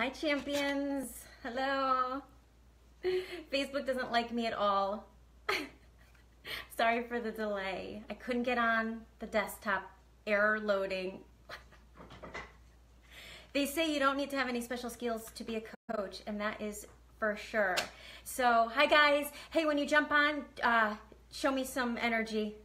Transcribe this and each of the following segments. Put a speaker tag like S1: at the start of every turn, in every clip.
S1: Hi, champions. Hello. Facebook doesn't like me at all. Sorry for the delay. I couldn't get on the desktop. Error loading. They say you don't need to have any special skills to be a coach, and that is for sure. So, hi guys. Hey, when you jump on, show me some energy.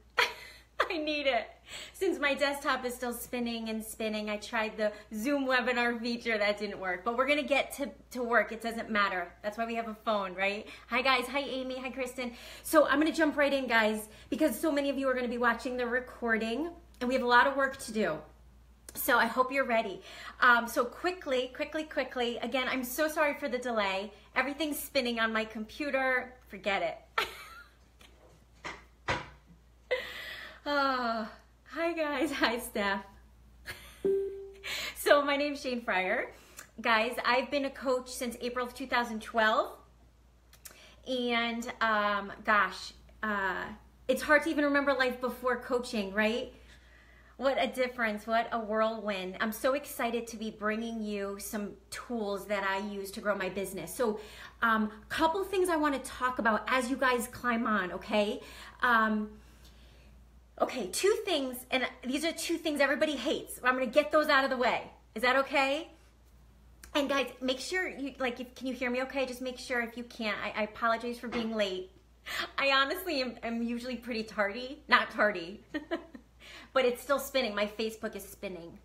S1: I need it. Since my desktop is still spinning and spinning, I tried the Zoom webinar feature, that didn't work. But we're gonna get to work, it doesn't matter. That's why we have a phone, right? Hi guys, hi Amy, hi Kristen. So I'm gonna jump right in, guys, because so many of you are gonna be watching the recording, and we have a lot of work to do. So I hope you're ready. So quickly, again, I'm so sorry for the delay. Everything's spinning on my computer, forget it. Oh, hi guys, hi Steph. So my name's Shane Fryer. Guys, I've been a coach since April of 2012. And it's hard to even remember life before coaching, right? What a difference, what a whirlwind. I'm so excited to be bringing you some tools that I use to grow my business. So couple things I want to talk about as you guys climb on, okay? Okay, two things, and these are two things everybody hates. I'm gonna get those out of the way. Is that okay? And guys, make sure you, can you hear me okay? Just make sure if you can't. I apologize for being late. I honestly am usually pretty tardy. Not tardy, but it's still spinning. My Facebook is spinning.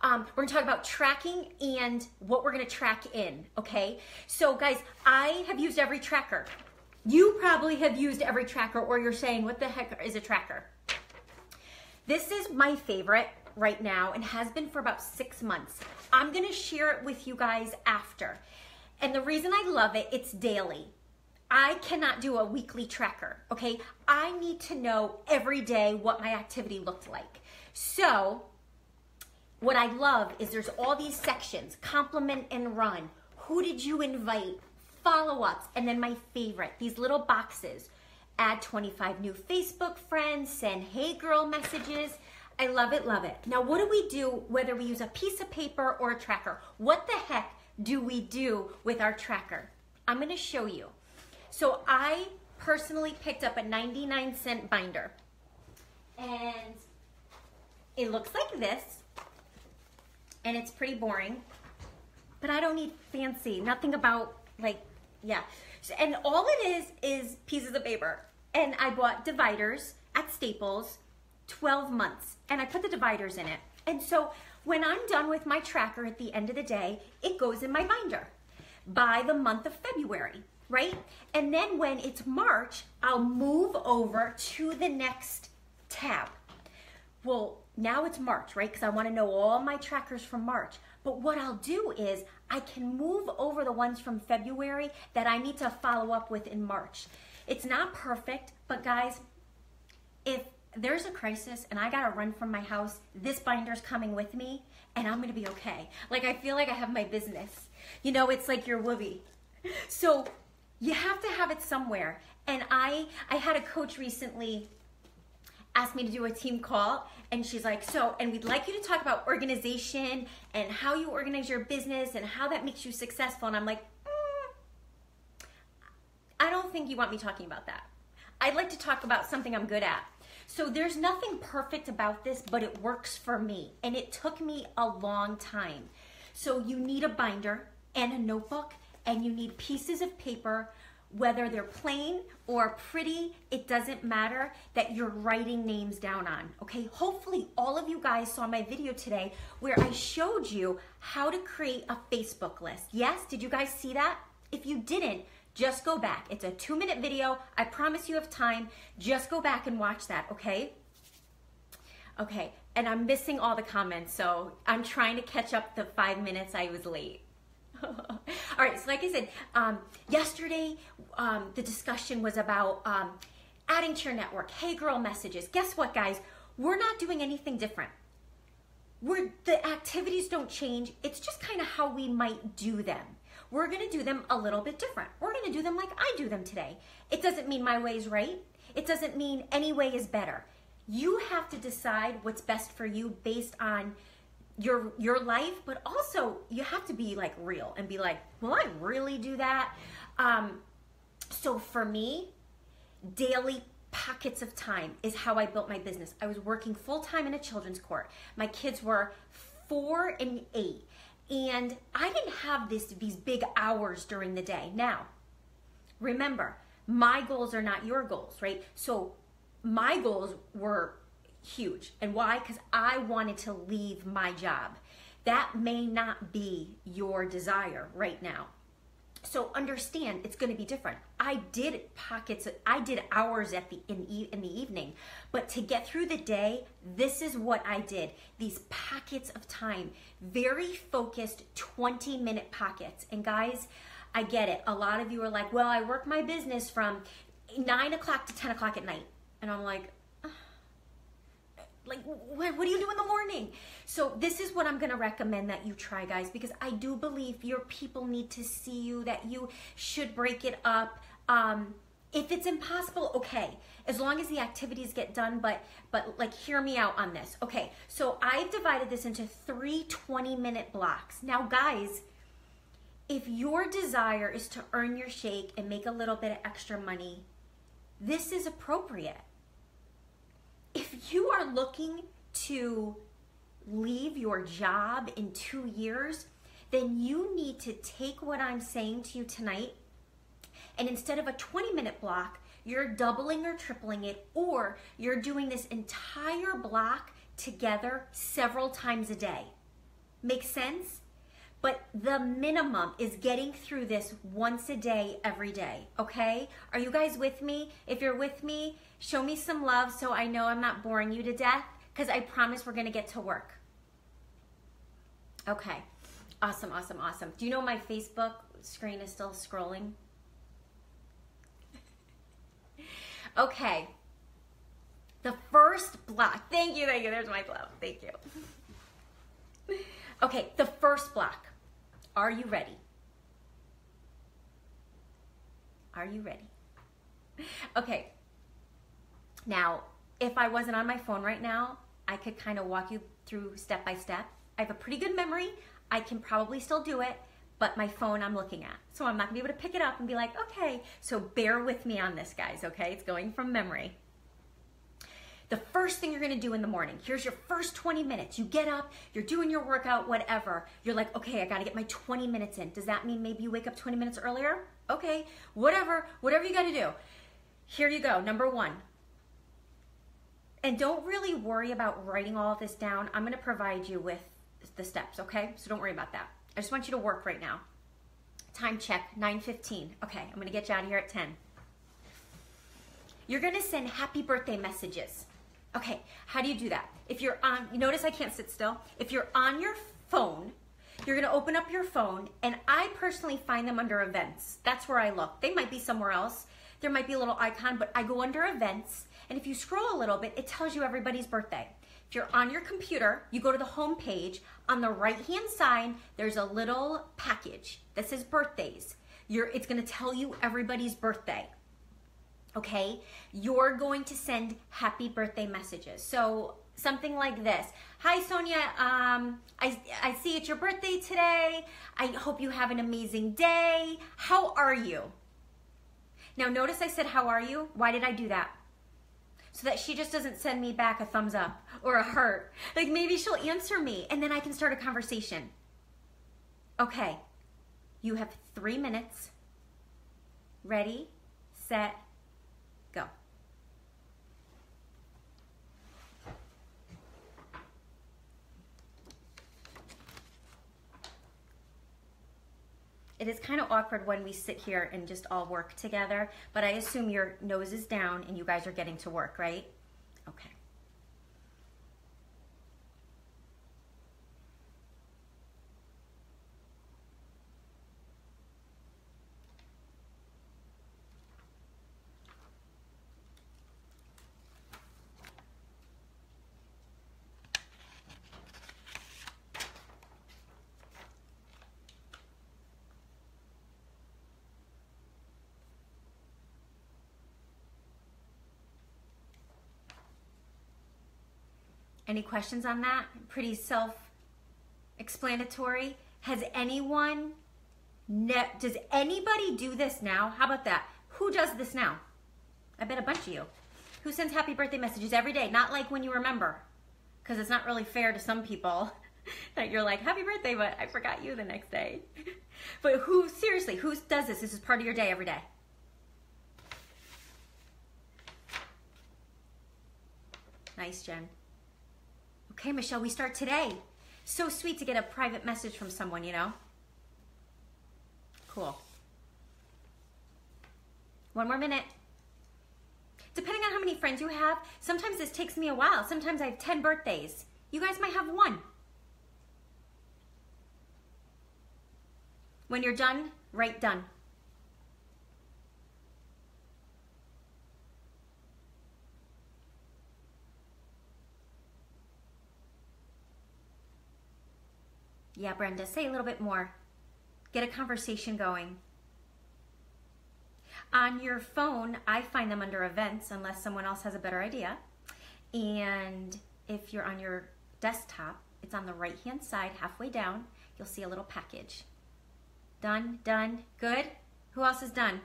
S1: We're gonna talk about tracking and what we're gonna track in, okay? So guys, I have used every tracker. You probably have used every tracker, or you're saying, what the heck is a tracker? This is my favorite right now and has been for about 6 months. I'm gonna share it with you guys after. And the reason I love it, it's daily. I cannot do a weekly tracker, okay? I need to know every day what my activity looked like. So what I love is there's all these sections: compliment and run, who did you invite, follow-ups, and then my favorite, these little boxes: add 25 new Facebook friends, send hey girl messages. I love it, love it. Now what do we do whether we use a piece of paper or a tracker? What the heck do we do with our tracker? I'm gonna show you. So I personally picked up a 99-cent binder, and it looks like this, and it's pretty boring, but I don't need fancy, nothing about yeah. And all it is pieces of paper. And I bought dividers at Staples, 12 months, and I put the dividers in it. And so when I'm done with my tracker at the end of the day, it goes in my binder by the month of February, right? And then when it's March, I'll move over to the next tab. Well, now it's March, right? Because I want to know all my trackers from March. But what I'll do is I can move over the ones from February that I need to follow up with in March. It's not perfect, but guys, if there's a crisis and I gotta run from my house, this binder's coming with me and I'm gonna be okay. Like, I feel like I have my business. You know, it's like your whoopee. So you have to have it somewhere. And I had a coach recently asked me to do a team call, and she's like, and we'd like you to talk about organization and how you organize your business and how that makes you successful. And I'm like, I don't think you want me talking about that. I'd like to talk about something I'm good at. So there's nothing perfect about this, but it works for me. And it took me a long time. So you need a binder and a notebook, and you need pieces of paper, whether they're plain or pretty, it doesn't matter, that you're writing names down on, okay? Hopefully all of you guys saw my video today where I showed you how to create a Facebook list. Yes, did you guys see that? If you didn't, just go back. It's a 2-minute video. I promise you have time. Just go back and watch that, okay? Okay, and I'm missing all the comments, so I'm trying to catch up the 5 minutes I was late. All right, so like I said, yesterday the discussion was about adding to your network, hey girl messages. Guess what, guys? We're not doing anything different. The activities don't change. It's just kind of how we might do them. We're gonna do them a little bit different. We're gonna do them like I do them today. It doesn't mean my way is right. It doesn't mean any way is better. You have to decide what's best for you based on your life, but also you have to be like real and be like, will I really do that? So for me, daily pockets of time is how I built my business. I was working full-time in a children's court. My kids were 4 and 8, and I didn't have these big hours during the day. Now, remember, my goals are not your goals, right? So my goals were huge. And why? Because I wanted to leave my job. That may not be your desire right now. So understand, it's going to be different. I did hours in the evening, but to get through the day, this is what I did. These pockets of time, very focused 20-minute pockets. And guys, I get it. A lot of you are like, well, I work my business from 9 o'clock to 10 o'clock at night. And I'm like, what do you do in the morning? So this is what I'm going to recommend that you try, guys, because I do believe your people need to see you, that you should break it up. If it's impossible, okay, as long as the activities get done, but like, hear me out on this. Okay, so I've divided this into 3 20-minute blocks. Now, guys, if your desire is to earn your shake and make a little bit of extra money, this is appropriate. If you are looking to leave your job in 2 years, then you need to take what I'm saying to you tonight, and instead of a 20-minute block, you're doubling or tripling it, or you're doing this entire block together several times a day. Make sense? But the minimum is getting through this once a day, every day, okay? Are you guys with me? If you're with me, show me some love so I know I'm not boring you to death, because I promise we're gonna get to work. Okay, awesome, awesome, awesome. Do you know my Facebook screen is still scrolling? Okay, the first block, thank you, there's my glove, thank you. Okay, the first block. Are you ready? Are you ready? Okay. Now, if I wasn't on my phone right now, I could kind of walk you through step by step. I have a pretty good memory. I can probably still do it, but my phone I'm looking at. So I'm not gonna be able to pick it up and be like, okay, so bear with me on this, guys, okay? It's going from memory. The first thing you're gonna do in the morning, here's your first 20 minutes. You get up, you're doing your workout, whatever. You're like, okay, I gotta get my 20 minutes in. Does that mean maybe you wake up 20 minutes earlier? Okay, whatever you gotta do. Here you go, number 1. And don't really worry about writing all of this down. I'm gonna provide you with the steps, okay? So don't worry about that. I just want you to work right now. Time check, 9:15. Okay, I'm gonna get you out of here at 10. You're gonna send happy birthday messages. Okay, how do you do that? If you're on, you notice I can't sit still. If you're on your phone, you're gonna open up your phone, and I personally find them under events. That's where I look. They might be somewhere else. There might be a little icon, but I go under events, and if you scroll a little bit, it tells you everybody's birthday. If you're on your computer, you go to the home page. On the right-hand side, there's a little package that says birthdays. It's gonna tell you everybody's birthday. Okay, you're going to send happy birthday messages. So something like this. Hi, Sonia, I see it's your birthday today. I hope you have an amazing day. How are you? Now notice I said, how are you? Why did I do that? So that she just doesn't send me back a thumbs up or a heart. Like maybe she'll answer me and then I can start a conversation. Okay, you have 3 minutes. Ready, set, go. It is kind of awkward when we sit here and just all work together, but I assume your nose is down and you guys are getting to work, right? Okay. Any questions on that? Pretty self self-explanatory. Has anyone, does anybody do this now? How about that? Who does this now? I bet a bunch of you. Who sends happy birthday messages every day? Not like when you remember, because it's not really fair to some people that you're like, happy birthday, but I forgot you the next day. But who, seriously, who does this? This is part of your day every day. Nice, Jen. Okay, Michelle, we start today. So sweet to get a private message from someone, you know? Cool. One more minute. Depending on how many friends you have, sometimes this takes me a while. Sometimes I have 10 birthdays. You guys might have one. When you're done, write done. Yeah, Brenda, say a little bit more. Get a conversation going. On your phone, I find them under events unless someone else has a better idea. And if you're on your desktop, it's on the right-hand side, halfway down. You'll see a little package. Done, done, good. Who else is done?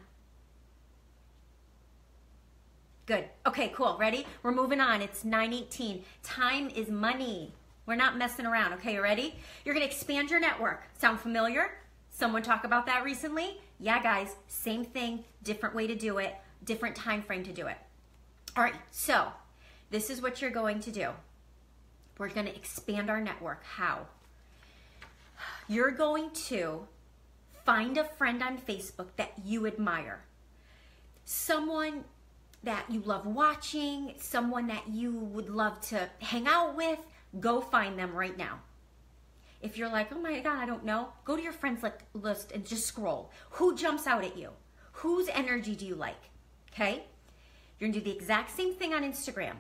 S1: Good. Okay, cool. Ready? We're moving on. It's 9:18. Time is money. We're not messing around. Okay, you ready? You're going to expand your network. Sound familiar? Someone talk about that recently? Yeah, guys, same thing, different way to do it, different time frame to do it. All right, so this is what you're going to do. We're going to expand our network. How? You're going to find a friend on Facebook that you admire. Someone that you love watching, someone that you would love to hang out with. Go find them right now. If you're like, oh my God, I don't know, go to your friends list and just scroll. Who jumps out at you? Whose energy do you like? Okay? You're gonna do the exact same thing on Instagram.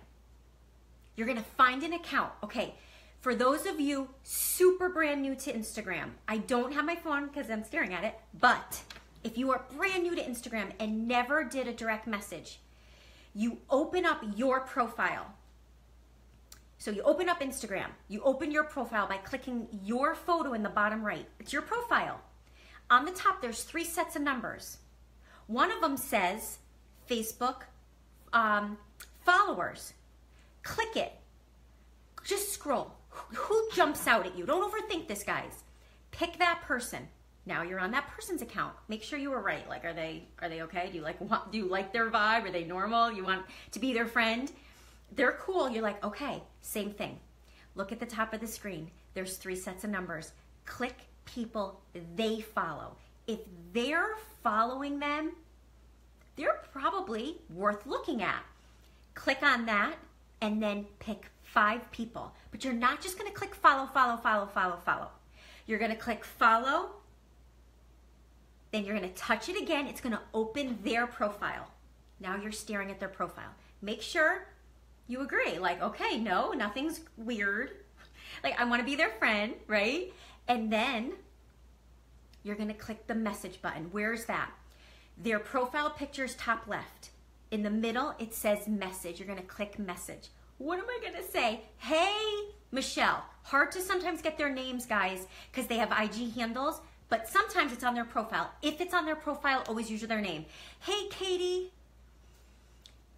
S1: You're gonna find an account. Okay, for those of you super brand new to Instagram, I don't have my phone because I'm staring at it, but if you are brand new to Instagram and never did a direct message, you open up your profile. So you open up Instagram, you open your profile by clicking your photo in the bottom right. It's your profile. On the top, there's 3 sets of numbers. One of them says Facebook followers. Click it. Just scroll. Who jumps out at you? Don't overthink this, guys. Pick that person. Now you're on that person's account. Make sure you were right. Like, are they okay? Do you like their vibe? Are they normal? You want to be their friend? They're cool. You're like, okay, same thing. Look at the top of the screen. There's 3 sets of numbers. Click people they follow. If they're following them, they're probably worth looking at. Click on that and then pick 5 people. But you're not just going to click follow, follow, follow, follow, follow. You're going to click follow. Then you're going to touch it again. It's going to open their profile. Now you're staring at their profile. Make sure you agree, like, okay, no, nothing's weird. Like, I want to be their friend, right? And then you're going to click the message button. Where's that? Their profile picture's top left. In the middle, it says message. You're going to click message. What am I going to say? Hey, Michelle. Hard to sometimes get their names, guys, because they have IG handles, but sometimes it's on their profile. If it's on their profile, always use their name. Hey, Katie.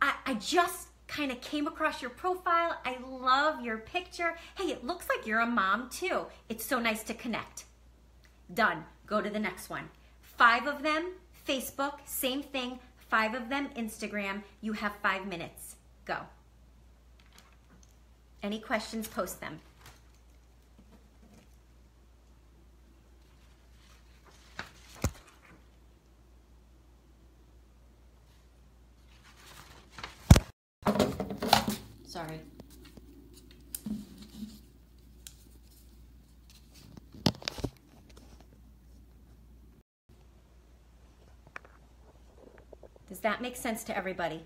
S1: I just kind of came across your profile. I love your picture. Hey, it looks like you're a mom too. It's so nice to connect. Done. Go to the next one. 5 of them, Facebook, same thing. 5 of them, Instagram. You have 5 minutes. Go. Any questions, post them. Sorry. Does that make sense to everybody?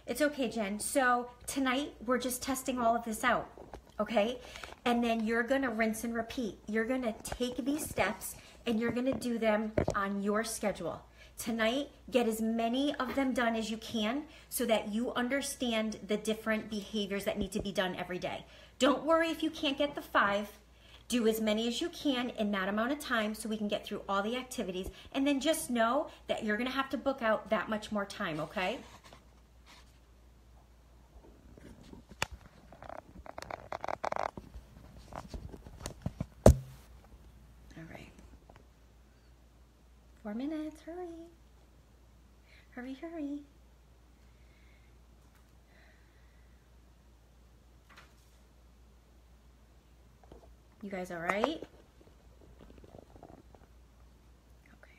S1: It's okay, Jen. So tonight we're just testing all of this out, okay? And then you're gonna rinse and repeat. You're gonna take these steps and you're gonna do them on your schedule. Tonight, get as many of them done as you can so that you understand the different behaviors that need to be done every day. Don't worry if you can't get the 5. Do as many as you can in that amount of time so we can get through all the activities. And then just know that you're gonna have to book out that much more time, okay? All right. 4 minutes, hurry. Hurry, hurry. You guys all right? Okay.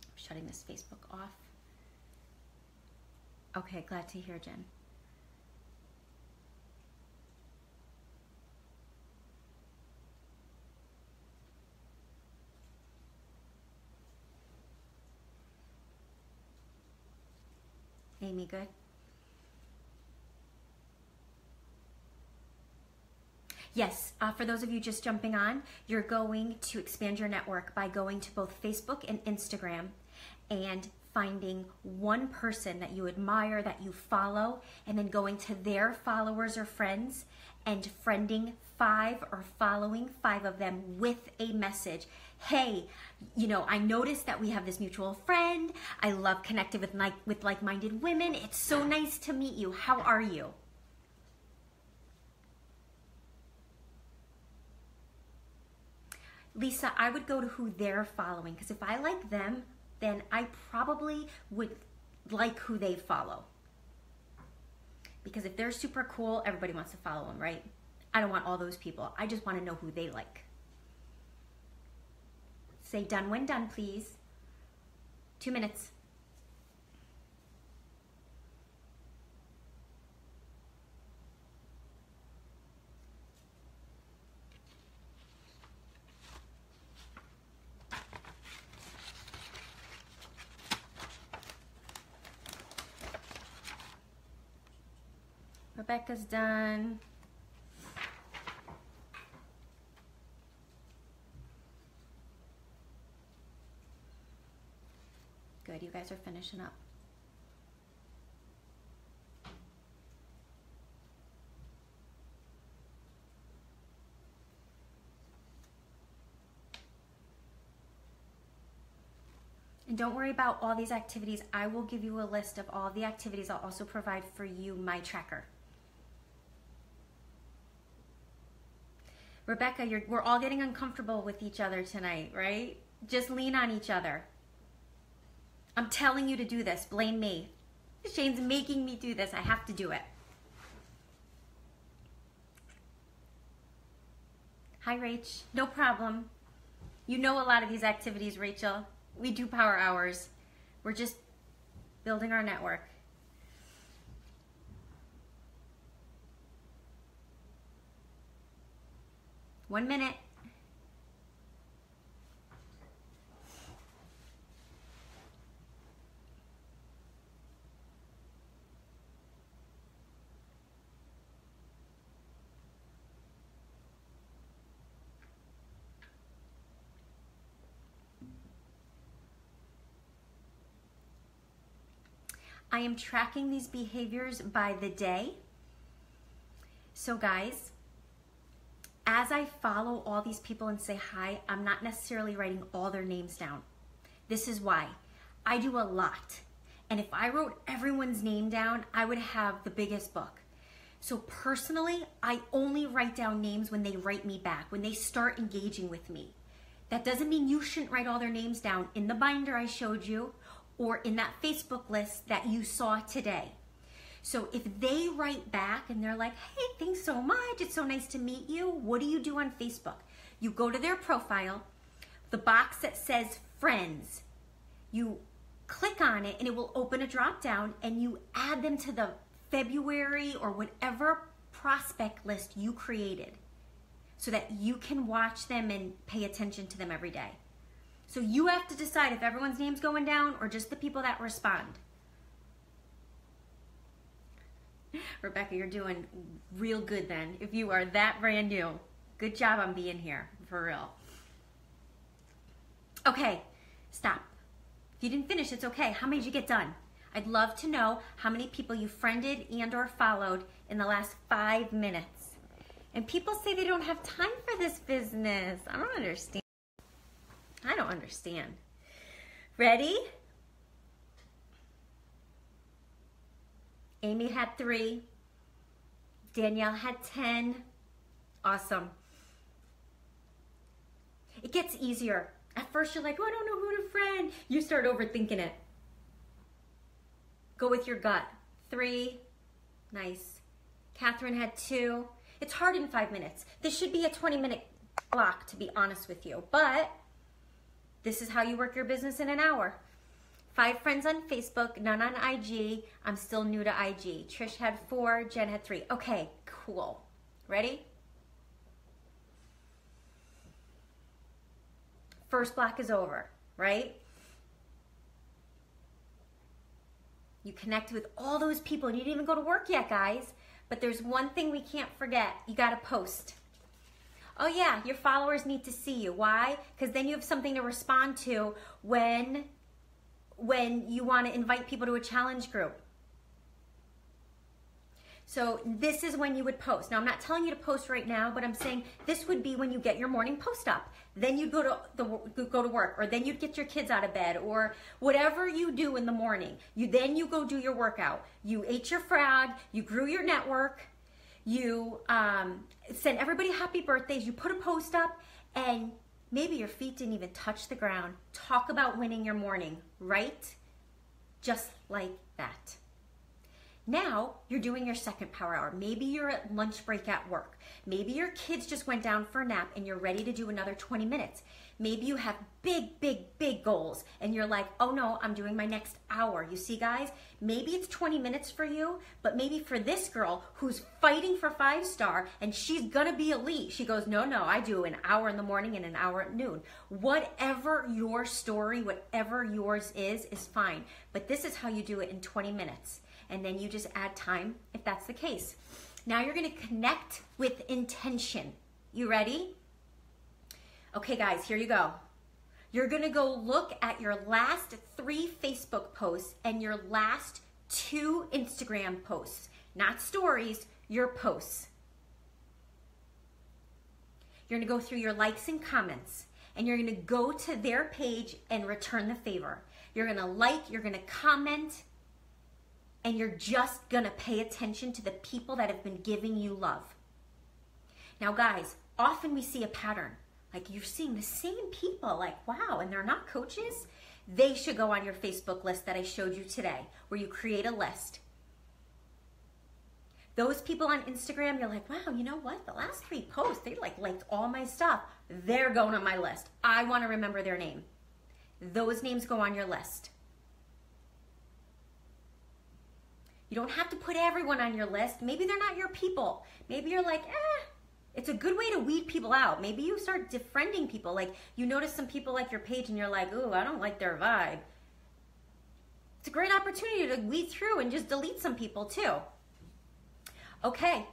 S1: I'm shutting this Facebook off. Okay, glad to hear, Jen. Amy, good? Yes, for those of you just jumping on, you're going to expand your network by going to both Facebook and Instagram and finding one person that you admire, that you follow, and then going to their followers or friends and friending 5 or following 5 of them with a message. Hey, you know, I noticed that we have this mutual friend. I love connecting with like-minded women. It's so nice to meet you. How are you? Lisa, I would go to who they're following, because if I like them, then I probably would like who they follow. Because if they're super cool, everybody wants to follow them, right? I don't want all those people. I just want to know who they like. Say done when done, please. 2 minutes. Rebecca's done. Good, you guys are finishing up. And don't worry about all these activities. I will give you a list of all the activities. I'll also provide for you my tracker. Rebecca, we're all getting uncomfortable with each other tonight, right? Just lean on each other. I'm telling you to do this. Blame me. Shane's making me do this. I have to do it. Hi, Rach. No problem. You know a lot of these activities, Rachel. We do power hours. We're just building our network. One minute. I am tracking these behaviors by the day. So guys, as I follow all these people and say hi, I'm not necessarily writing all their names down. This is why. I do a lot. And if I wrote everyone's name down, I would have the biggest book. So personally, I only write down names when they write me back, when they start engaging with me. That doesn't mean you shouldn't write all their names down in the binder I showed you or in that Facebook list that you saw today. So if they write back and they're like, hey, thanks so much, it's so nice to meet you, what do you do on Facebook? You go to their profile, the box that says friends, you click on it and it will open a drop down and you add them to the February or whatever prospect list you created so that you can watch them and pay attention to them every day. So you have to decide if everyone's name's going down or just the people that respond. Rebecca, you're doing real good then. If you are that brand new, good job on being here, for real. Okay, stop. If you didn't finish, it's okay. How many did you get done? I'd love to know how many people you friended and or followed in the last 5 minutes. And people say they don't have time for this business. I don't understand. I don't understand. Ready? Amy had 3. Danielle had 10. Awesome. It gets easier. At first you're like, oh, I don't know who to friend. You start overthinking it. Go with your gut. 3. Nice. Catherine had 2. It's hard in 5 minutes. This should be a 20-minute block, to be honest with you. But this is how you work your business in an hour. 5 friends on Facebook, none on IG. I'm still new to IG. Trish had 4, Jen had 3. Okay, cool. Ready? First block is over, right? You connect with all those people and you didn't even go to work yet, guys. But there's one thing we can't forget. You gotta post. Oh yeah, your followers need to see you. Why? Because then you have something to respond to when you want to invite people to a challenge group. So this is when you would post. Now I'm not telling you to post right now, but I'm saying this would be when you get your morning post up. Then you'd go to work, or then you'd get your kids out of bed, or whatever you do in the morning. Then you go do your workout. You ate your frog, you grew your network, you send everybody happy birthdays, you put a post up, and maybe your feet didn't even touch the ground. Talk about winning your morning, right? Just like that. Now you're doing your second power hour. Maybe you're at lunch break at work. Maybe your kids just went down for a nap and you're ready to do another 20 minutes. Maybe you have big, big, big goals and you're like, oh no, I'm doing my next hour. You see, guys, maybe it's 20 minutes for you, but maybe for this girl who's fighting for 5-star and she's gonna be elite, she goes, no, I do an hour in the morning and an hour at noon. Whatever your story, whatever yours is fine. But this is how you do it in 20 minutes. And then you just add time if that's the case. Now you're gonna connect with intention. You ready? Okay guys, here you go. You're gonna go look at your last 3 Facebook posts and your last 2 Instagram posts. Not stories, your posts. You're gonna go through your likes and comments and you're gonna go to their page and return the favor. You're gonna like, you're gonna comment, and you're just gonna pay attention to the people that have been giving you love. Now guys, often we see a pattern. Like you're seeing the same people, like wow, and they're not coaches. They should go on your Facebook list that I showed you today, where you create a list. Those people on Instagram, you're like, wow, you know what? The last 3 posts, they liked all my stuff. They're going on my list. I wanna remember their name. Those names go on your list. You don't have to put everyone on your list. Maybe they're not your people. Maybe you're like, it's a good way to weed people out. Maybe you start defriending people. Like you notice some people like your page and you're like, ooh, I don't like their vibe. It's a great opportunity to weed through and just delete some people too. Okay,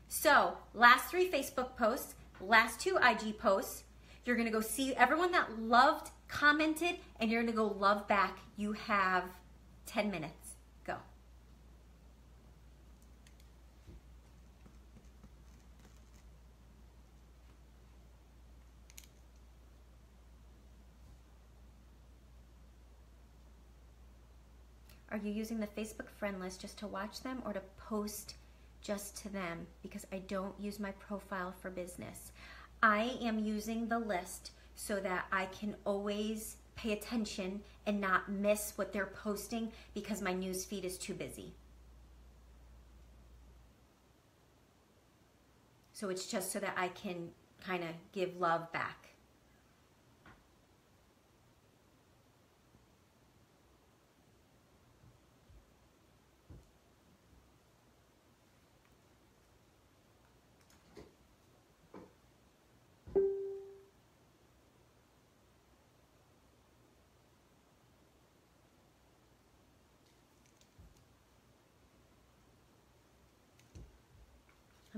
S1: so last 3 Facebook posts, last 2 IG posts. You're gonna go see everyone that loved, commented, and you're gonna go love back. You have 10 minutes. Go. Are you using the Facebook friend list just to watch them or to post just to them? Because I don't use my profile for business. I am using the list so that I can always pay attention and not miss what they're posting because my news feed is too busy. So it's just so that I can kind of give love back.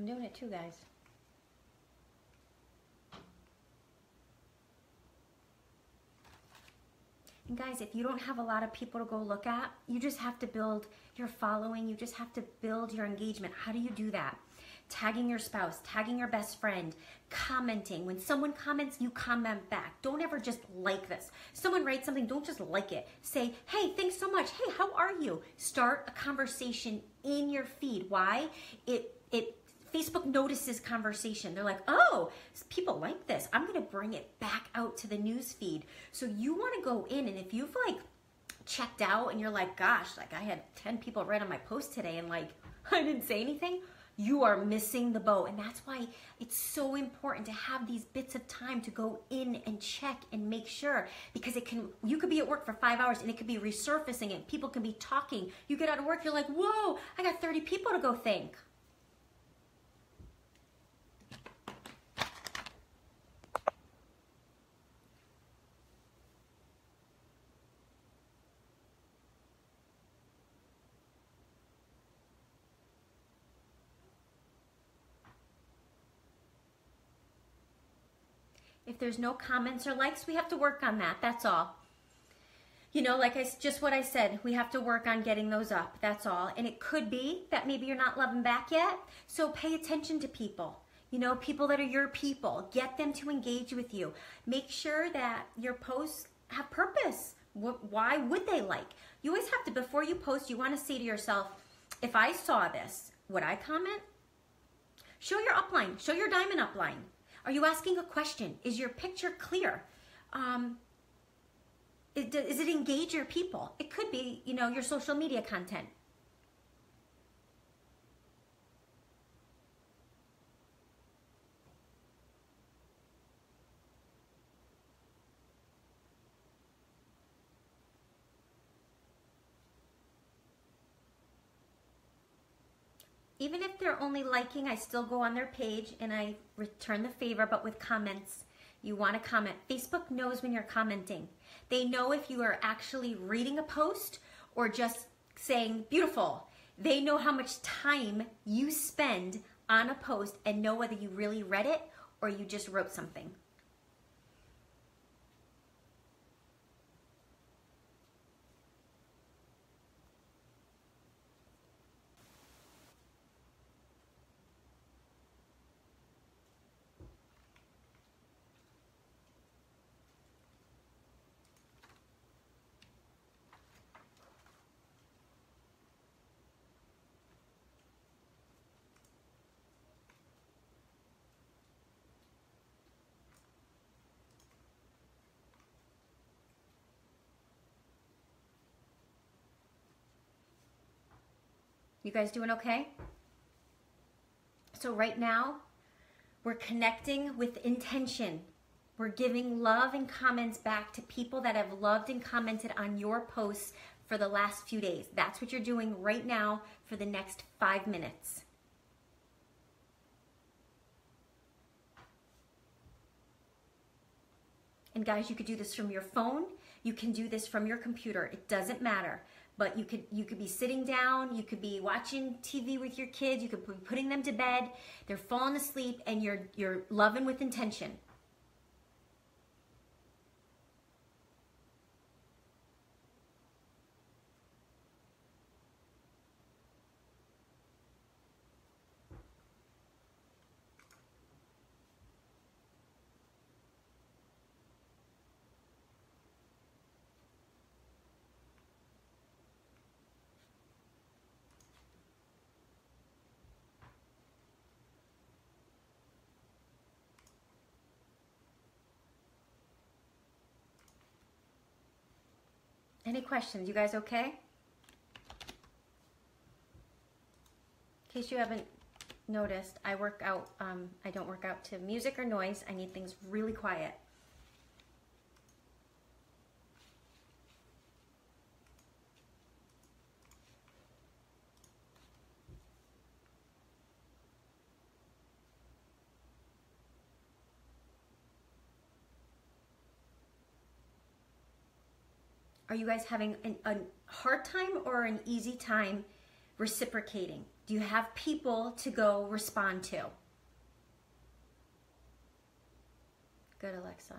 S1: I'm doing it too, guys. And guys, if you don't have a lot of people to go look at, you just have to build your following. You just have to build your engagement. How do you do that? Tagging your spouse, tagging your best friend, commenting. When someone comments, you comment back. Don't ever just like this. Someone writes something, don't just like it. Say, hey, thanks so much. Hey, how are you? Start a conversation in your feed. Why? Facebook notices conversation. They're like, oh, people like this. I'm going to bring it back out to the news feed. So you want to go in, and if you've like checked out and you're like, gosh, like I had 10 people write on my post today and like I didn't say anything, you are missing the boat. And that's why it's so important to have these bits of time to go in and check and make sure, because you could be at work for 5 hours and it could be resurfacing and people can be talking. You get out of work, you're like, whoa, I got 30 people to go thank. If there's no comments or likes, we have to work on that. That's all. You know, like just what I said, we have to work on getting those up. That's all. And it could be that maybe you're not loving back yet. So pay attention to people. You know, people that are your people. Get them to engage with you. Make sure that your posts have purpose. Why would they like? You always have to, before you post, you want to say to yourself, if I saw this, would I comment? Show your upline. Show your diamond upline. Are you asking a question? Is your picture clear? Does it engage your people? It could be, you know, your social media content. Even if they're only liking, I still go on their page and I return the favor, but with comments. You want to comment. Facebook knows when you're commenting. They know if you are actually reading a post or just saying beautiful. They know how much time you spend on a post and know whether you really read it or you just wrote something. You guys doing okay? So right now, we're connecting with intention. We're giving love and comments back to people that have loved and commented on your posts for the last few days. That's what you're doing right now for the next 5 minutes. And guys, you could do this from your phone. You can do this from your computer. It doesn't matter. But you could be sitting down, you could be watching TV with your kids, you could be putting them to bed, they're falling asleep, and you're loving with intention. Any questions? You guys okay? In case you haven't noticed, I work out, I don't work out to music or noise. I need things really quiet. Are you guys having a hard time or an easy time reciprocating? Do you have people to go respond to? Good, Alexa.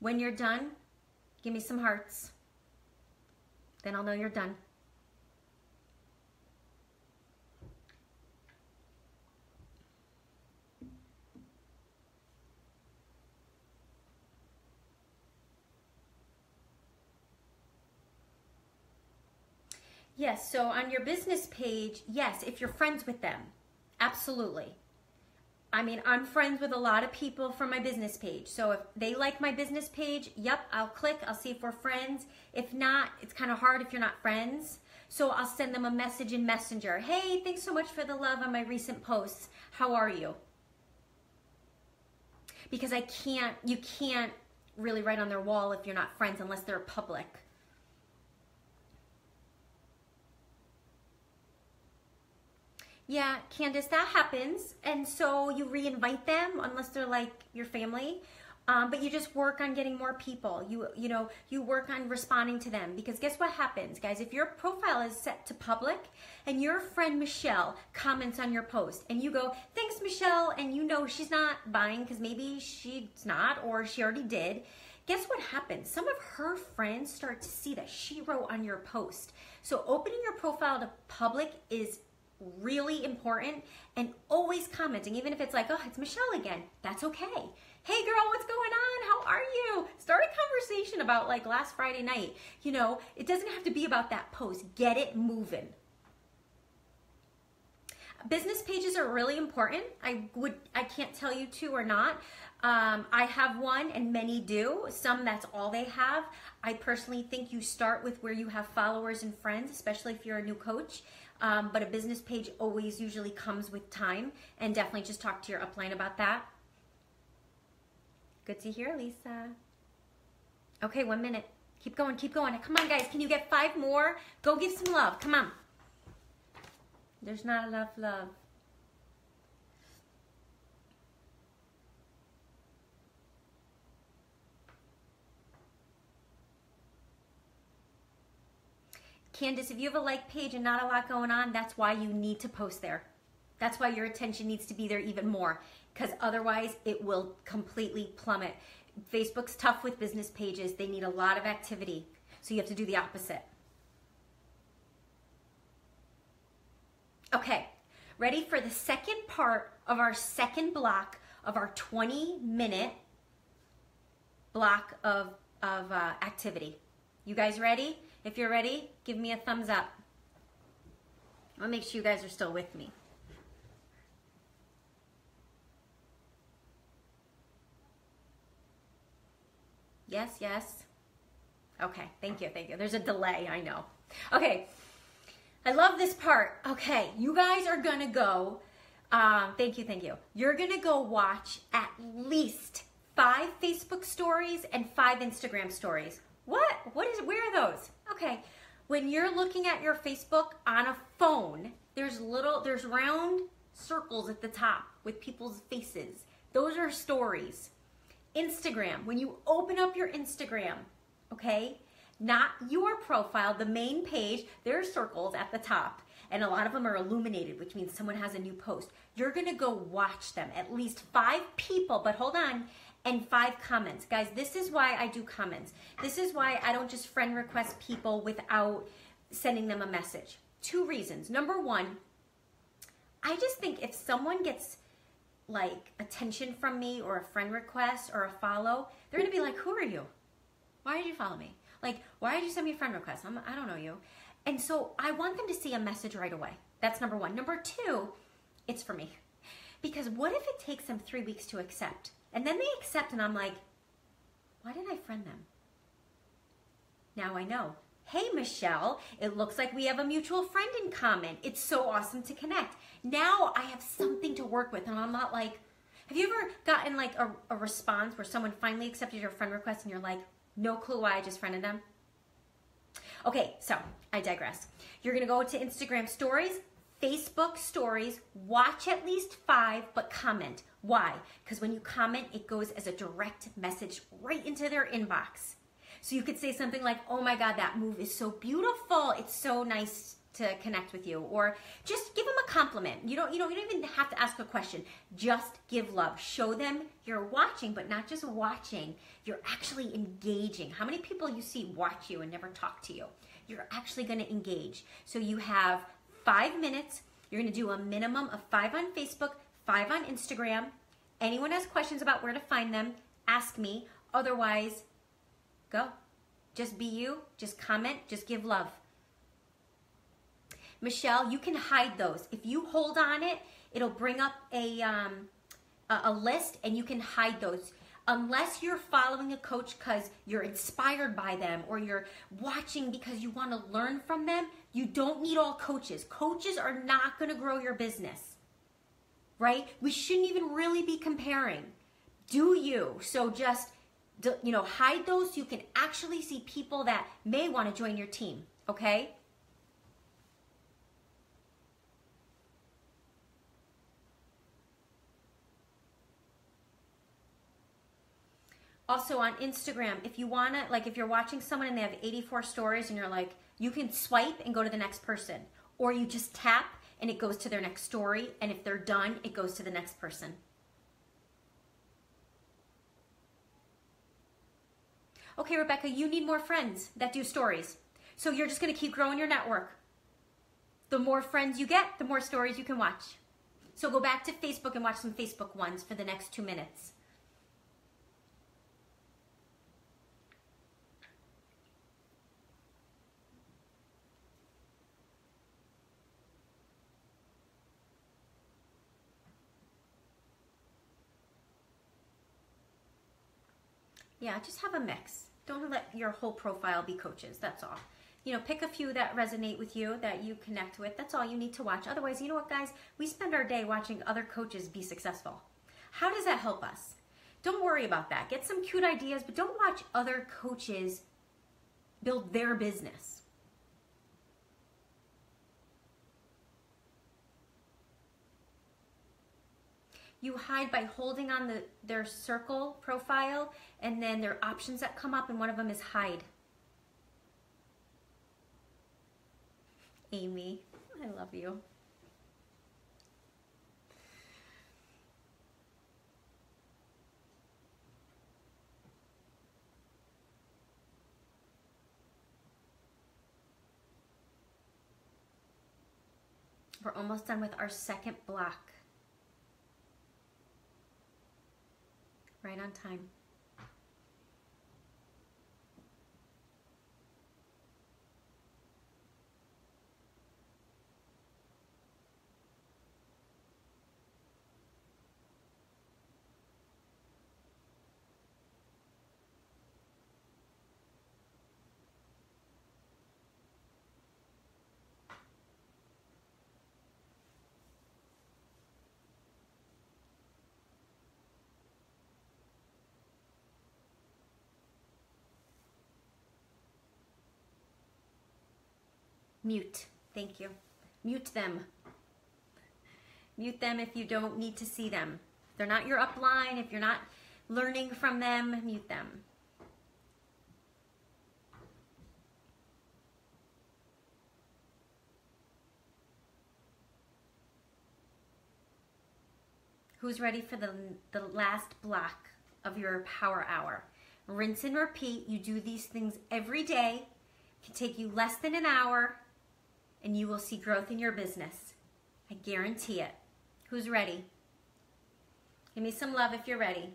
S1: When you're done, give me some hearts. Then I'll know you're done. Yes, so on your business page, yes, if you're friends with them, absolutely. I mean, I'm friends with a lot of people from my business page. So if they like my business page, yep, I'll click, I'll see if we're friends. If not, it's kind of hard if you're not friends. So I'll send them a message in Messenger. Hey, thanks so much for the love on my recent posts. How are you? Because you can't really write on their wall if you're not friends unless they're public. Yeah, Candace, that happens. And so you re-invite them unless they're like your family. But you just work on getting more people. You work on responding to them, because guess what happens, guys? If your profile is set to public and your friend Michelle comments on your post and you go, thanks, Michelle, and you know she's not buying because maybe she's not, or she already did. Guess what happens? Some of her friends start to see that she wrote on your post. So opening your profile to public is really important, and always commenting, even if it's like, oh, it's Michelle again, that's okay. Hey girl, what's going on? How are you? Start a conversation about like last Friday night. You know, it doesn't have to be about that post. Get it moving. Business pages are really important. I can't tell you to or not. I have one, and many do. Some, that's all they have. I personally think you start with where you have followers and friends, especially if you're a new coach. But a business page always usually comes with time, and definitely just talk to your upline about that. Good to hear, Lisa. Okay, 1 minute. Keep going, keep going. Come on, guys. Can you get 5 more? Go give some love. Come on. There's not enough love. Candace, if you have a like page and not a lot going on, that's why you need to post there. That's why your attention needs to be there even more, because otherwise it will completely plummet. Facebook's tough with business pages. They need a lot of activity. So you have to do the opposite. Okay, ready for the second part of our second block of our 20-minute block of activity. You guys ready? If you're ready, give me a thumbs up. I'll make sure you guys are still with me. Yes, yes. Okay, thank you, thank you. There's a delay, I know. Okay, I love this part. Okay, you guys are gonna go, thank you, thank you. You're gonna go watch at least 5 Facebook stories and 5 Instagram stories. What? Where are those? Okay, when you're looking at your Facebook on a phone, there's round circles at the top with people's faces. Those are stories. Instagram, when you open up your Instagram, okay, not your profile, the main page, there are circles at the top, and a lot of them are illuminated, which means someone has a new post. You're gonna go watch them, at least 5 people, but hold on, and 5 comments. Guys, this is why I do comments. This is why I don't just friend request people without sending them a message. 2 reasons. Number 1, I just think if someone gets like attention from me or a friend request or a follow, they're gonna be like, who are you? Why did you follow me? Like, why did you send me a friend request? I don't know you. And so I want them to see a message right away. That's number 1. Number 2, it's for me. Because what if it takes them 3 weeks to accept? And then they accept and I'm like, why did I friend them? Now I know. Hey, Michelle, it looks like we have a mutual friend in common. It's so awesome to connect. Now I have something to work with, and I'm not like, have you ever gotten like a response where someone finally accepted your friend request and you're like, no clue why I just friended them? Okay, so I digress. You're gonna go to Instagram stories, Facebook stories, watch at least 5, but comment. Why? Because when you comment, it goes as a direct message right into their inbox. So you could say something like, oh my God, that move is so beautiful. It's so nice to connect with you. Or just give them a compliment. You don't even have to ask a question. Just give love. Show them you're watching, but not just watching. You're actually engaging. How many people you see watch you and never talk to you? You're actually going to engage. So you have 5 minutes. You're going to do a minimum of 5 on Facebook, 5 on Instagram. Anyone has questions about where to find them, ask me. Otherwise, go. Just be you. Just comment. Just give love. Michelle, you can hide those. If you hold on it, it'll bring up a list, and you can hide those. Unless you're following a coach because you're inspired by them, or you're watching because you want to learn from them, you don't need all coaches. Coaches are not going to grow your business, right? We shouldn't even really be comparing. Do you? So just, hide those so you can actually see people that may want to join your team, okay? Also on Instagram, if you want to, like if you're watching someone and they have 84 stories and you're like, you can swipe and go to the next person. Or you just tap and it goes to their next story. And if they're done, it goes to the next person. Okay, Rebecca, you need more friends that do stories. So you're just going to keep growing your network. The more friends you get, the more stories you can watch. So go back to Facebook and watch some Facebook ones for the next 2 minutes. Yeah, just have a mix. Don't let your whole profile be coaches, that's all. Pick a few that resonate with you, that you connect with. That's all you need to watch. Otherwise, you know what, guys? We spend our day watching other coaches be successful. How does that help us? Don't worry about that. Get some cute ideas, but don't watch other coaches build their business. You hide by holding on their circle profile, and then there are options that come up, and one of them is hide. Amy, I love you. We're almost done with our second block. Right on time. Mute. Thank you. Mute them. Mute them if you don't need to see them. If they're not your upline, if you're not learning from them, mute them. Who's ready for the last block of your power hour? Rinse and repeat. You do these things every day. It can take you less than an hour, and you will see growth in your business. I guarantee it. Who's ready? Give me some love if you're ready.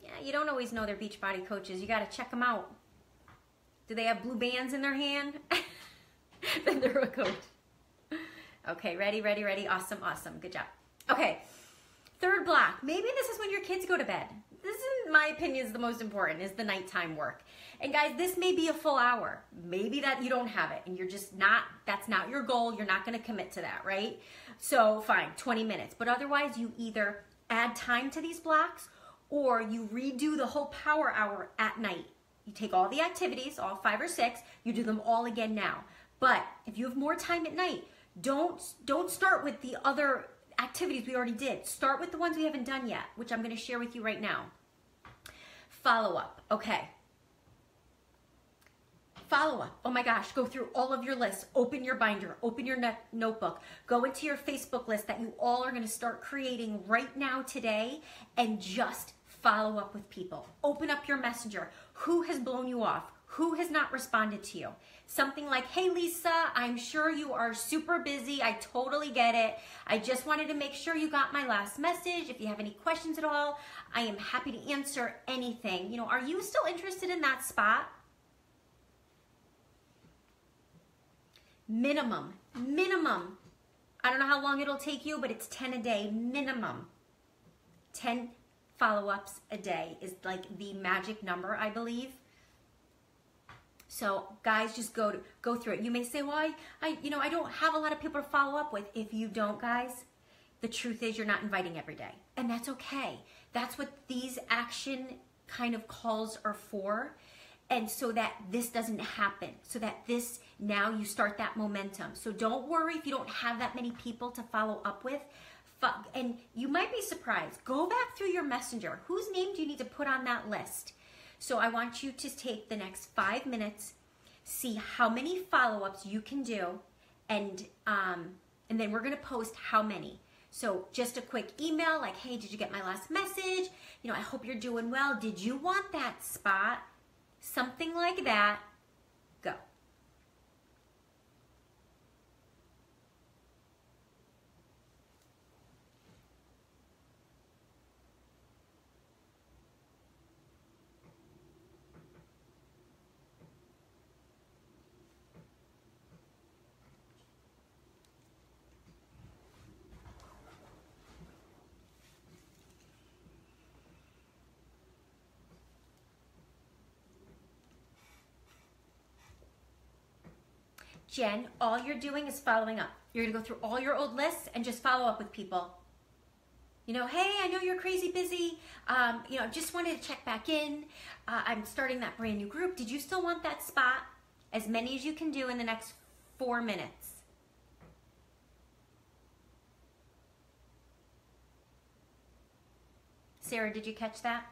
S1: Yeah, you don't always know they're Beachbody coaches. You got to check them out. Do they have blue bands in their hand? Then they're a coach. Okay, ready, ready, ready. Awesome, awesome. Good job. Okay, third block. Maybe this is when your kids go to bed. This, in my opinion, is the most important, is the nighttime work. And guys, this may be a full hour. Maybe that you don't have it and you're just not, that's not your goal. You're not going to commit to that, right? So fine, 20 minutes. But otherwise, you either add time to these blocks or you redo the whole power hour at night. You take all the activities, all 5 or 6, you do them all again now. But if you have more time at night, don't start with the other activities we already did. Start with the ones we haven't done yet, which I'm going to share with you right now. Follow up. Okay. Follow up. Oh my gosh, go through all of your lists. Open your binder, open your notebook, go into your Facebook list that you all are going to start creating right now today, and just follow up with people. Open up your messenger. Who has blown you off? Who has not responded to you? Something like, hey Lisa, I'm sure you are super busy. I totally get it. I just wanted to make sure you got my last message. If you have any questions at all, I am happy to answer anything. You know, are you still interested in that spot? Minimum. I don't know how long it'll take you, but it's 10 a day minimum. 10 follow-ups a day is like the magic number, I believe. So guys, just go through it. You may say, well, I don't have a lot of people to follow up with. If you don't, guys, the truth is you're not inviting every day. And that's okay. That's what these action kind of calls are for. And so that this doesn't happen, so that this, now you start that momentum. So don't worry if you don't have that many people to follow up with. And you might be surprised. Go back through your messenger. Whose name do you need to put on that list? So I want you to take the next 5 minutes, see how many follow-ups you can do, and then we're gonna post how many. So just a quick email like, hey, did you get my last message? You know, I hope you're doing well. Did you want that spot? Something like that. Go. Jen, all you're doing is following up. You're gonna go through all your old lists and just follow up with people. You know, hey, I know you're crazy busy. You know, just wanted to check back in. I'm starting that brand new group. Did you still want that spot? As many as you can do in the next 4 minutes. Sarah, did you catch that?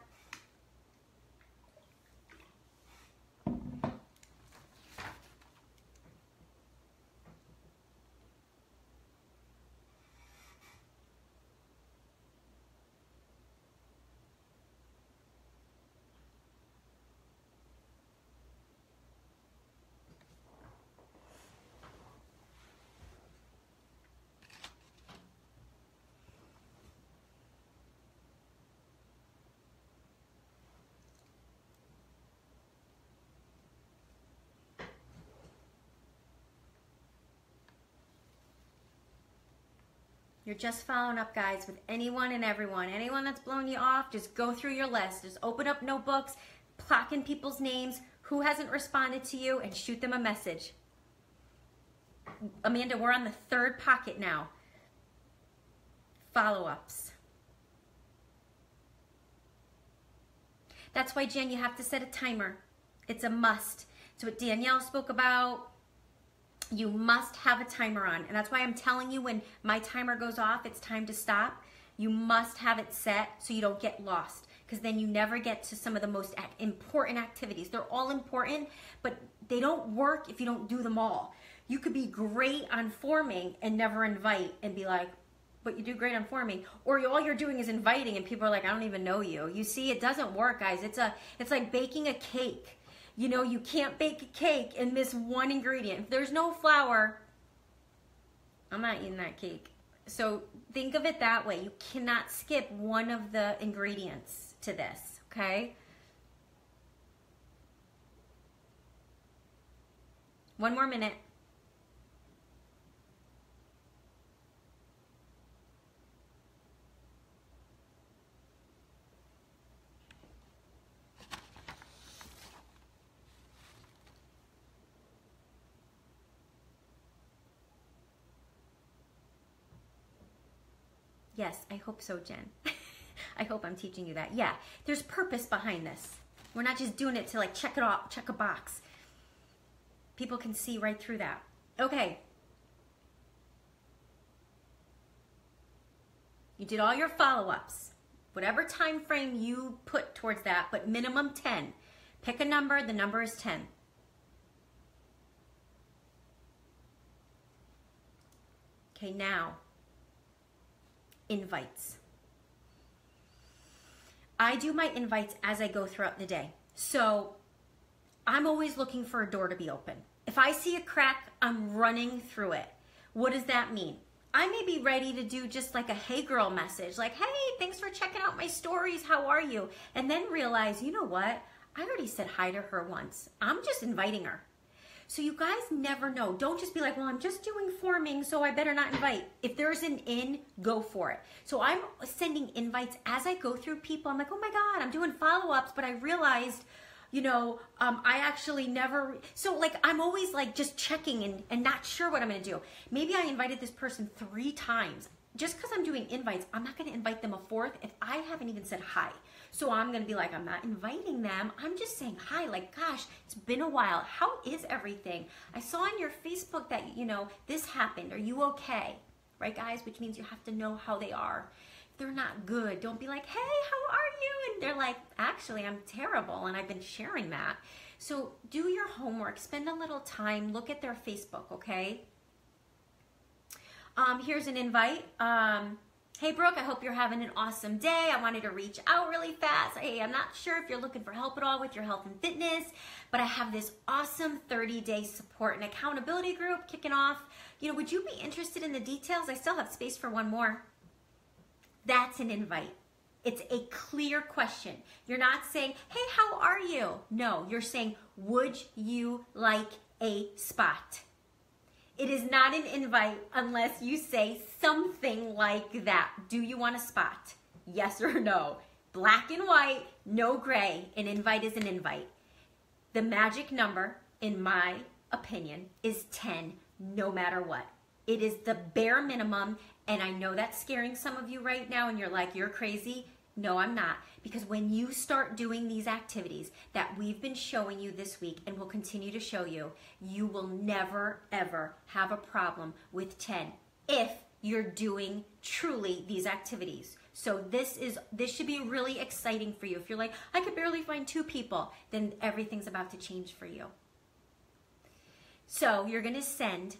S1: You're just following up, guys, with anyone and everyone. Anyone that's blown you off, just go through your list. Just open up notebooks, clock in people's names, who hasn't responded to you, and shoot them a message. Amanda, we're on the 3rd pocket now. Follow-ups. That's why, Jen, you have to set a timer. It's a must. It's what Danielle spoke about. You must have a timer on. And that's why I'm telling you when my timer goes off, it's time to stop. You must have it set so you don't get lost, because then you never get to some of the most important activities. They're all important, but they don't work if you don't do them all. You could be great on forming and never invite and be like, but you do great on forming. Or all you're doing is inviting and people are like, I don't even know you. You see, it doesn't work, guys. It's like baking a cake. You know, you can't bake a cake and miss one ingredient. If there's no flour, I'm not eating that cake. So think of it that way. You cannot skip one of the ingredients to this, okay? One more minute. Yes, I hope so, Jen. I hope I'm teaching you that. Yeah, there's purpose behind this. We're not just doing it to like check it off, check a box. People can see right through that. Okay. You did all your follow-ups. Whatever time frame you put towards that, but minimum 10. Pick a number, the number is 10. Okay, now, invites. I do my invites as I go throughout the day. So I'm always looking for a door to be open. If I see a crack, I'm running through it. What does that mean? I may be ready to do just like a hey girl message, like, hey, thanks for checking out my stories, how are you? And then realize, you know what? I already said hi to her once. I'm just inviting her. So you guys never know. Don't just be like, well, I'm just doing forming, so I better not invite. If there's an in, go for it. So I'm sending invites as I go through people. I'm like, oh my God, I'm doing follow-ups, but I realized, you know, I actually never, so like, I'm always like just checking and not sure what I'm gonna do. Maybe I invited this person 3 times. Just because I'm doing invites, I'm not gonna invite them a 4th if I haven't even said hi. So I'm gonna be like, I'm not inviting them. I'm just saying hi, like, gosh, it's been a while. How is everything? I saw on your Facebook that, you know, this happened. Are you okay? Right, guys? Which means you have to know how they are. If they're not good, don't be like, hey, how are you? And they're like, actually, I'm terrible, and I've been sharing that. So do your homework. Spend a little time. Look at their Facebook, okay? Here's an invite. Hey Brooke, I hope you're having an awesome day. I wanted to reach out really fast. Hey, I'm not sure if you're looking for help at all with your health and fitness, but I have this awesome 30-day support and accountability group kicking off. You know, would you be interested in the details? I still have space for one more. That's an invite. It's a clear question. You're not saying, hey, how are you? No, you're saying, would you like a spot? It is not an invite unless you say something like that. Do you want a spot? Yes or no? Black and white, no gray. An invite is an invite. The magic number, in my opinion, is 10, no matter what. It is the bare minimum, and I know that's scaring some of you right now, and you're like, you're crazy. No, I'm not. Because when you start doing these activities that we've been showing you this week and will continue to show you, you will never, ever have a problem with 10 if you're doing truly these activities. So this should be really exciting for you. If you're like, I could barely find 2 people, then everything's about to change for you. So you're going to send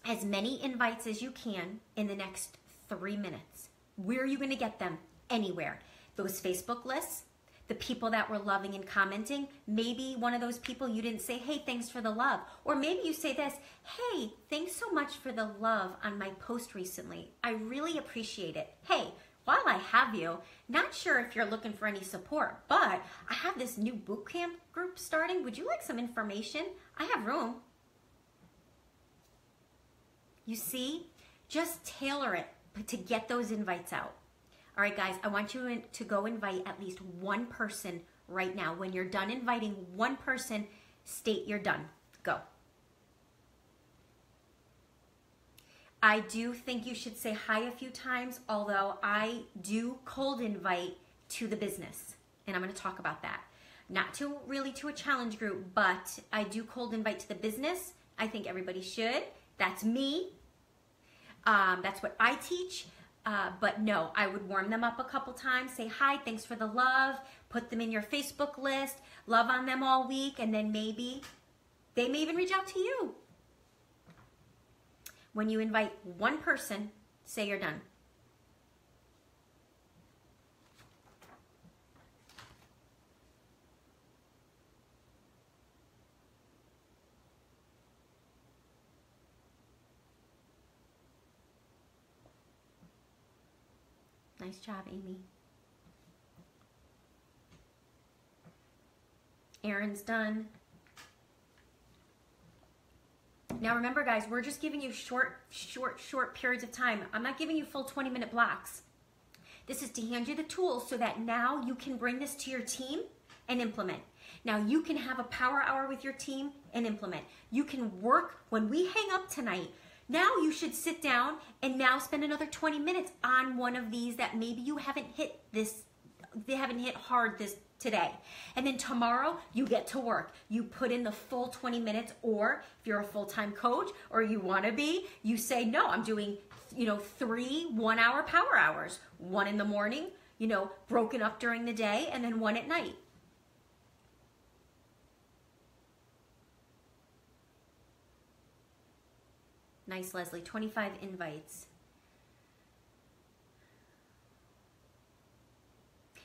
S1: as many invites as you can in the next 3 minutes. Where are you going to get them? Anywhere. Those Facebook lists, the people that were loving and commenting, maybe one of those people you didn't say, hey, thanks for the love. Or maybe you say this, hey, thanks so much for the love on my post recently. I really appreciate it. Hey, while I have you, not sure if you're looking for any support, but I have this new boot camp group starting. Would you like some information? I have room. You see, just tailor it to get those invites out. All right, guys, I want you to go invite at least one person right now. When you're done inviting one person, state you're done. Go. I do think you should say hi a few times, although I do cold invite to the business, and I'm going to talk about that. Not to a challenge group, but I do cold invite to the business. I think everybody should. That's me. That's what I teach. But no, I would warm them up a couple times, say hi, thanks for the love, put them in your Facebook list, love on them all week, and then maybe they may even reach out to you. When you invite one person, say you're done. Nice job, Amy. Aaron's done. Now remember, guys, we're just giving you short periods of time. I'm not giving you full 20-minute blocks. This is to hand you the tools so that now you can bring this to your team and implement. Now you can have a power hour with your team and implement. You can work when we hang up tonight. Now you should sit down and now spend another 20 minutes on one of these that maybe you haven't hit this, they haven't hit hard this today. And then tomorrow you get to work. You put in the full 20 minutes, or if you're a full-time coach or you want to be, you say, no, I'm doing, 3 one-hour power hours, 1 in the morning, broken up during the day, and then 1 at night. Nice, Leslie. 25 invites.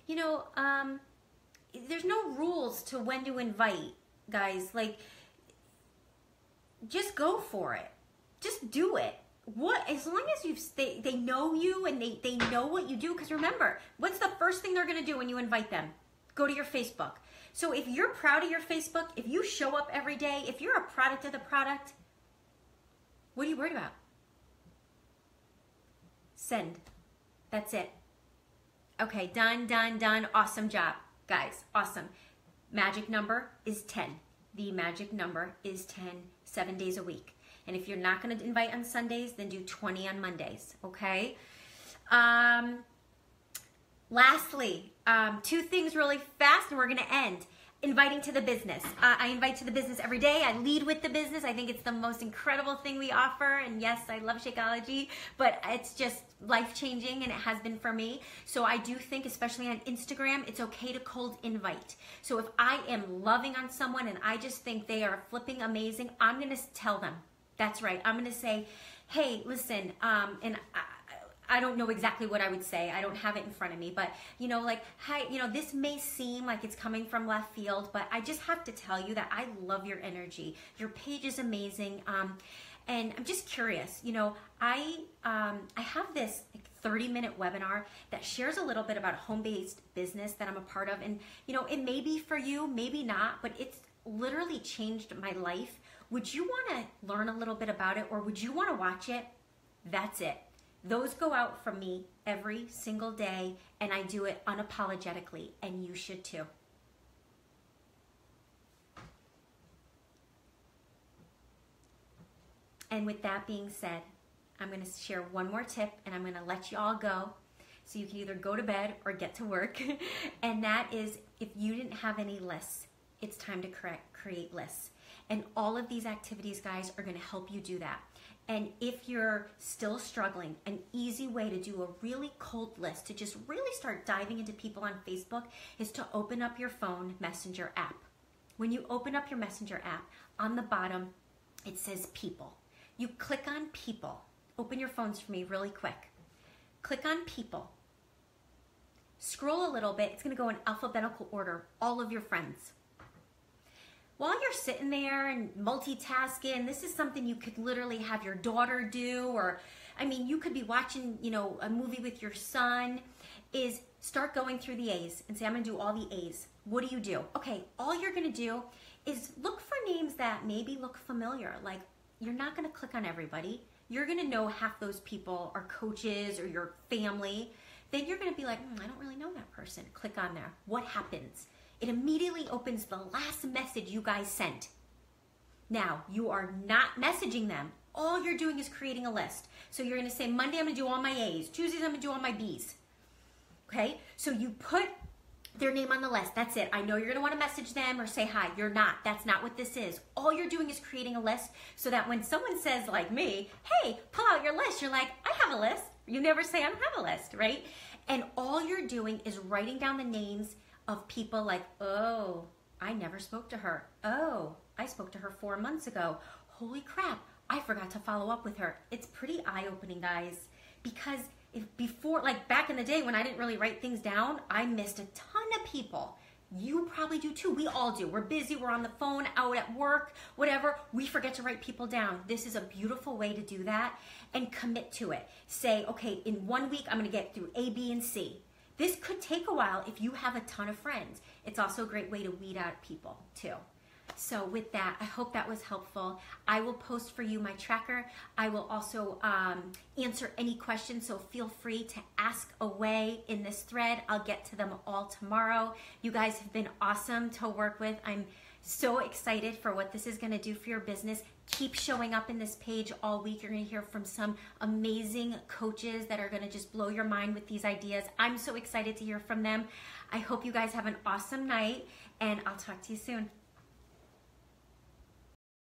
S1: There's no rules to when to invite, guys. Like, just go for it. Just do it. As long as they know you and they know what you do. Because remember, what's the first thing they're going to do when you invite them? Go to your Facebook. So if you're proud of your Facebook, if you show up every day, if you're a product of the product, what are you worried about? Send. That's it. Okay, done. Awesome job, guys. Awesome. Magic number is 10. The magic number is 10, 7 days a week. And if you're not going to invite on Sundays, then do 20 on Mondays, okay? Lastly, 2 things really fast and we're going to end. Inviting to the business. I invite to the business every day. I lead with the business. I think it's the most incredible thing we offer. And yes, I love Shakeology, but it's just life-changing, and it has been for me. So I do think, especially on Instagram, it's okay to cold invite. So if I am loving on someone and I just think they are flipping amazing, I'm going to tell them. That's right. I'm going to say, hey, listen, and I don't know exactly what I would say. I don't have it in front of me, but hi, this may seem like it's coming from left field, but I just have to tell you that I love your energy. Your page is amazing. And I'm just curious, I have this 30-minute webinar that shares a little bit about a home-based business that I'm a part of. And, it may be for you, maybe not, but it's literally changed my life. Would you want to learn a little bit about it, or would you want to watch it? That's it. Those go out from me every single day, and I do it unapologetically, and you should too. And with that being said, I'm going to share one more tip, and I'm going to let you all go so you can either go to bed or get to work. And that is, if you didn't have any lists, it's time to create lists. And all of these activities, guys, are going to help you do that. And if you're still struggling, an easy way to do a really cold list, to just really start diving into people on Facebook, is to open up your phone Messenger app. When you open up your Messenger app, on the bottom, it says people. You click on people. Open your phones for me really quick. Click on people. Scroll a little bit. It's going to go in alphabetical order, all of your friends. While you're sitting there and multitasking, this is something you could literally have your daughter do, or, you could be watching, a movie with your son, is start going through the A's and say, I'm going to do all the A's. What do you do? Okay, all you're going to do is look for names that maybe look familiar. Like, you're not going to click on everybody. You're going to know half those people are coaches or your family. Then you're going to be like, I don't really know that person. Click on there. What happens? It immediately opens the last message you guys sent. Now, you are not messaging them. All you're doing is creating a list. So you're going to say, Monday, I'm going to do all my A's. Tuesdays, I'm going to do all my B's. Okay? So you put their name on the list. That's it. I know you're going to want to message them or say hi. You're not. That's not what this is. All you're doing is creating a list so that when someone says, like me, hey, pull out your list, you're like, I have a list. You never say I don't have a list, right? And all you're doing is writing down the names of people like, oh, I never spoke to her. Oh, I spoke to her 4 months ago. Holy crap, I forgot to follow up with her. It's pretty eye-opening, guys, because before, like back in the day when I didn't really write things down, I missed a ton of people. You probably do too. We all do. We're busy. We're on the phone, out at work, whatever. We forget to write people down. This is a beautiful way to do that and commit to it. Say, okay, in 1 week, I'm going to get through A, B, and C. This could take a while if you have a ton of friends. It's also a great way to weed out people too. So with that, I hope that was helpful. I will post for you my tracker. I will also answer any questions, so feel free to ask away in this thread. I'll get to them all tomorrow. You guys have been awesome to work with. I'm so excited for what this is going to do for your business. Keep showing up in this page all week. You're going to hear from some amazing coaches that are going to just blow your mind with these ideas. I'm so excited to hear from them. I hope you guys have an awesome night, and I'll talk to you soon.